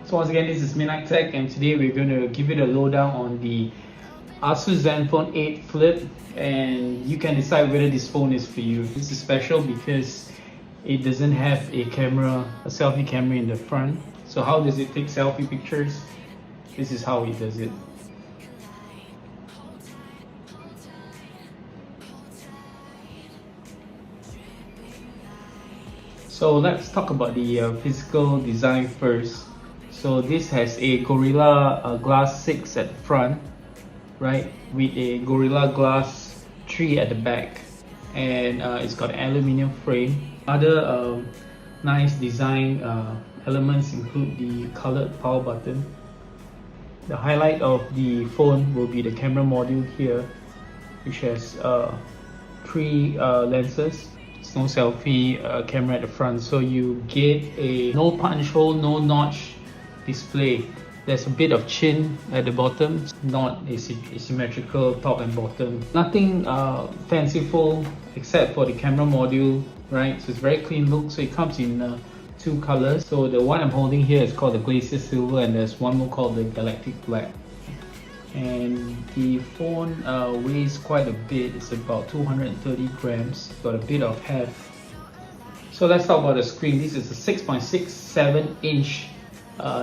So once again, this is Midnite Tech, and today we're going to give it a lowdown on the ASUS ZenFone 8 Flip, and you can decide whether this phone is for you. This is special because it doesn't have a selfie camera in the front. So how does it take selfie pictures? This is how it does it. So let's talk about the physical design first. So this has a Gorilla Glass 6 at the front, right, with a Gorilla Glass 3 at the back, and it's got an aluminium frame. Other nice design elements include the colored power button. The highlight of the phone will be the camera module here, which has 3 lenses. It's no selfie camera at the front, so you get a no punch hole, no notch display. There's a bit of chin at the bottom, not a symmetrical top and bottom. Nothing fanciful except for the camera module, right? So it's very clean look. So it comes in 2 colors. So the one I'm holding here is called the Glacier Silver, and there's one more called the Galactic Black. And the phone weighs quite a bit. It's about 230 grams. Got a bit of heft. So let's talk about the screen. This is a 6.67 inch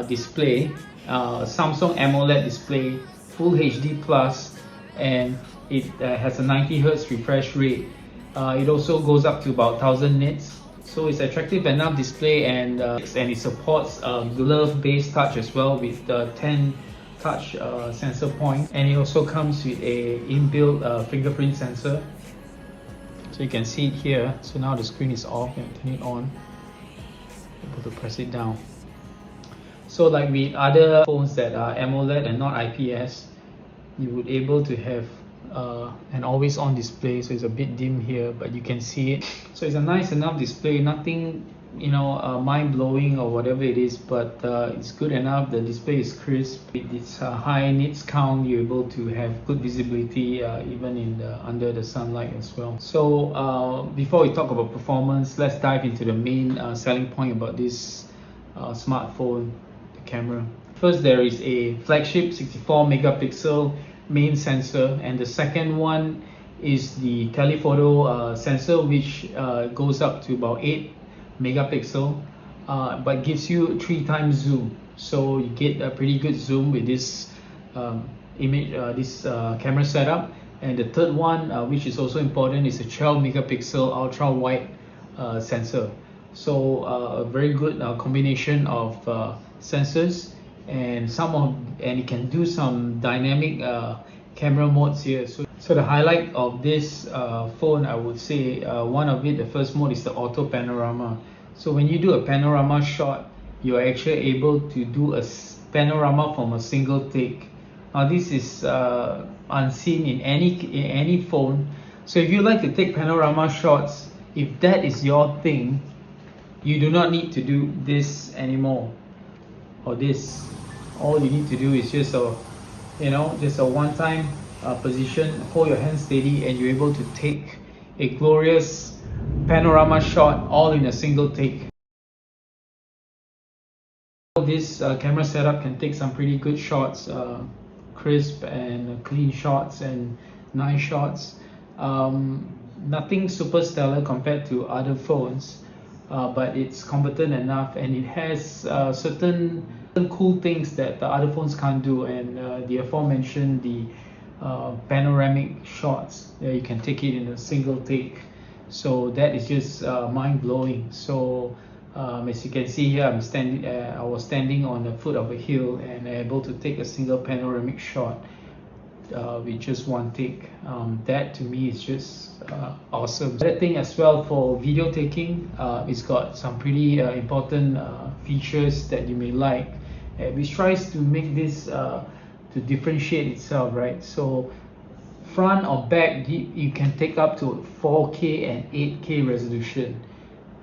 display, Samsung AMOLED display, Full HD plus, and it has a 90 Hz refresh rate. It also goes up to about 1000 nits. So it's attractive enough display, and it supports glove-based touch as well with 10 touch sensor point, and it also comes with a inbuilt fingerprint sensor. So you can see it here. So now the screen is off, and turn it on, able to press it down. So like with other phones that are AMOLED and not IPS, you would able to have an always on display. So it's a bit dim here, but you can see it. So it's a nice enough display, nothing mind-blowing or whatever it is, but it's good enough. The display is crisp. With its high nits count, you're able to have good visibility even in under the sunlight as well. So before we talk about performance, let's dive into the main selling point about this smartphone, the camera. First, there is a flagship 64 megapixel main sensor, and the second one is the telephoto sensor, which goes up to about 8 megapixel, but gives you 3 times zoom. So you get a pretty good zoom with this camera setup. And the third one, which is also important, is a 12 megapixel ultra wide sensor. So a very good combination of sensors, and it can do some dynamic camera modes here. So the highlight of this phone, I would say, one of it, the first mode, is the auto panorama. So when you do a panorama shot, you're actually able to do a panorama from a single take. Now this is unseen in any phone. So if you like to take panorama shots, if that is your thing, you do not need to do this anymore, or this. All you need to do is just a one-time position, hold your hand steady, and you're able to take a glorious panorama shot all in a single take. This camera setup can take some pretty good shots, crisp and clean shots and nice shots. Nothing super stellar compared to other phones, but it's competent enough, and it has certain cool things that the other phones can't do, and the aforementioned panoramic shots. You can take it in a single take, so that is just mind-blowing. So as you can see here, I was standing on the foot of a hill and able to take a single panoramic shot with just one take. That to me is just awesome. That thing as well for video taking, it's got some pretty important features that you may like, which tries to make this to differentiate itself, right? So front or back, you can take up to 4K and 8K resolution,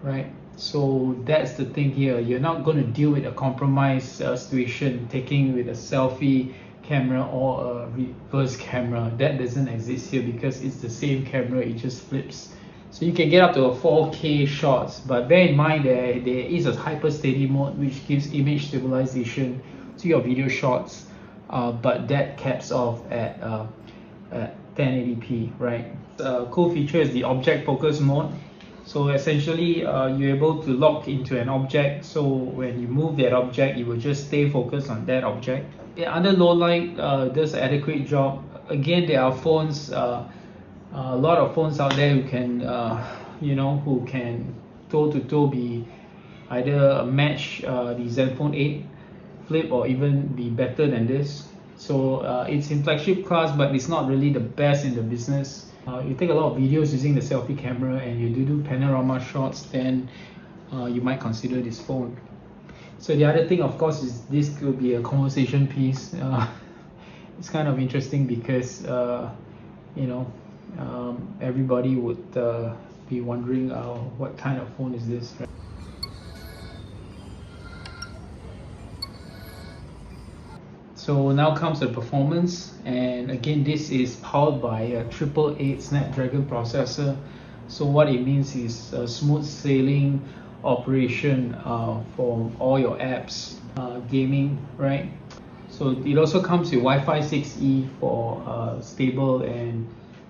right? So that's the thing here. You're not going to deal with a compromised situation taking with a selfie camera or a reverse camera. That doesn't exist here because it's the same camera, it just flips So you can get up to a 4K shots, but bear in mind there is a hyper steady mode which gives image stabilization to your video shots, but that caps off at 1080p, right? The cool feature is the object focus mode. So essentially, you're able to lock into an object, so when you move that object, it will just stay focused on that object. Under low light, does an adequate job. Again, there are phones, a lot of phones out there who can, who can toe-to-toe be either match the ZenFone 8 Flip or even be better than this. So it's in flagship class, but it's not really the best in the business. You take a lot of videos using the selfie camera and you do panorama shots, then you might consider this phone. So the other thing, of course, is this could be a conversation piece. It's kind of interesting because everybody would be wondering what kind of phone is this, right? So now comes the performance, and again this is powered by a 888 Snapdragon processor. So what it means is a smooth sailing operation for all your apps, gaming, right? So it also comes with Wi-Fi 6E for stable and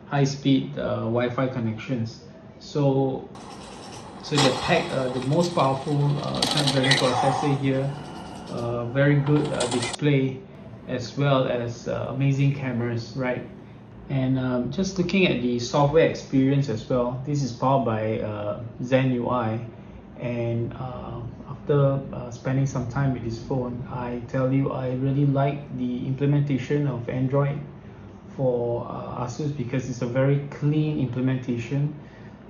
high-speed Wi-Fi connections. So the pack, the most powerful Snapdragon processor here, very good display, as well as amazing cameras, right? And just looking at the software experience as well, this is powered by Zen UI, and after spending some time with this phone, I tell you I really like the implementation of Android for ASUS, because it's a very clean implementation.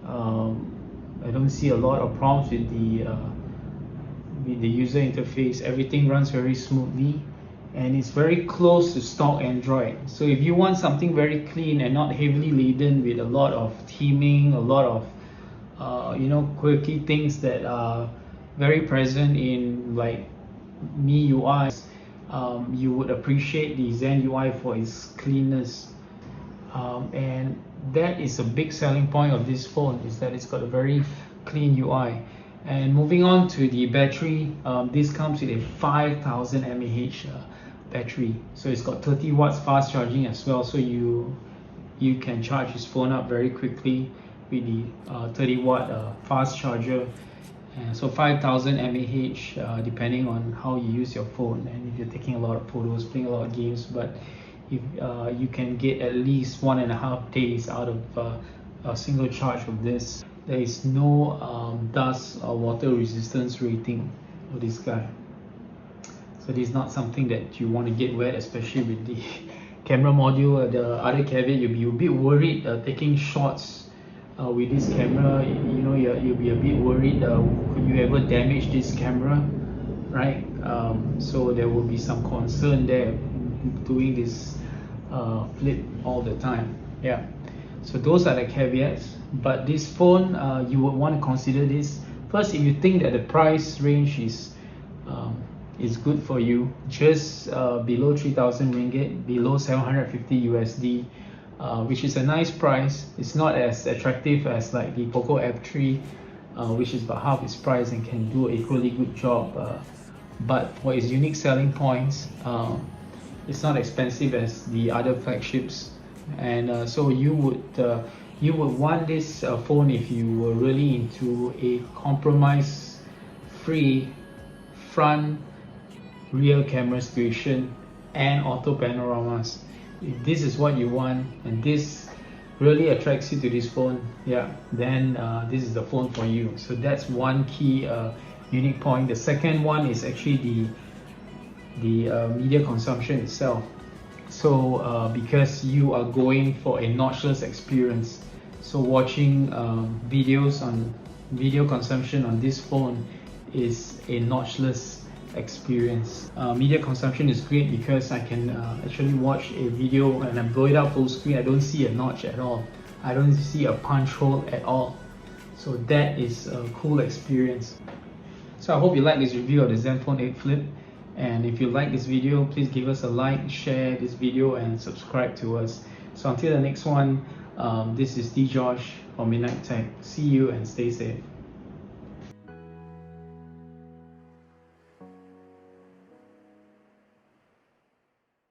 I don't see a lot of problems with the user interface. Everything runs very smoothly, and it's very close to stock Android. So if you want something very clean and not heavily laden with a lot of theming, a lot of quirky things that are very present in like MIUI, you would appreciate the Zen UI for its cleanness, and that is a big selling point of this phone, is that it's got a very clean UI. And moving on to the battery, this comes with a 5000 mAh battery, so it's got 30 watts fast charging as well, so you can charge this phone up very quickly with the 30 watt fast charger. And so 5000 mAh, depending on how you use your phone, and if you're taking a lot of photos, playing a lot of games. But if you can get at least 1.5 days out of a single charge of this. There is no dust or water resistance rating for this guy, so this is not something that you want to get wet, especially with the camera module. The other caveat, you'll be a bit worried taking shots with this camera. You'll be a bit worried, could you ever damage this camera, right? So there will be some concern there doing this flip all the time. Yeah, so those are the caveats. But this phone, you would want to consider this first if you think that the price range is good for you, just below 3000 ringgit, below 750 USD, which is a nice price. It's not as attractive as like the Poco F3, which is about half its price and can do an equally good job, but for its unique selling points, it's not expensive as the other flagships. And so you would want this phone if you were really into a compromise-free front rear camera situation and auto panoramas. If this is what you want and this really attracts you to this phone, yeah, then this is the phone for you. So that's one key unique point. The second one is actually the media consumption itself. So because you are going for a notchless experience, so watching video consumption on this phone is a notchless experience. Media consumption is great because I can actually watch a video and I blow it up full screen. I don't see a notch at all. I don't see a punch hole at all. So that is a cool experience. So I hope you like this review of the ZenFone 8 Flip. And if you like this video, please give us a like, share this video, and subscribe to us. So until the next one, This is D. Josh from Midnite Tech. See you and stay safe.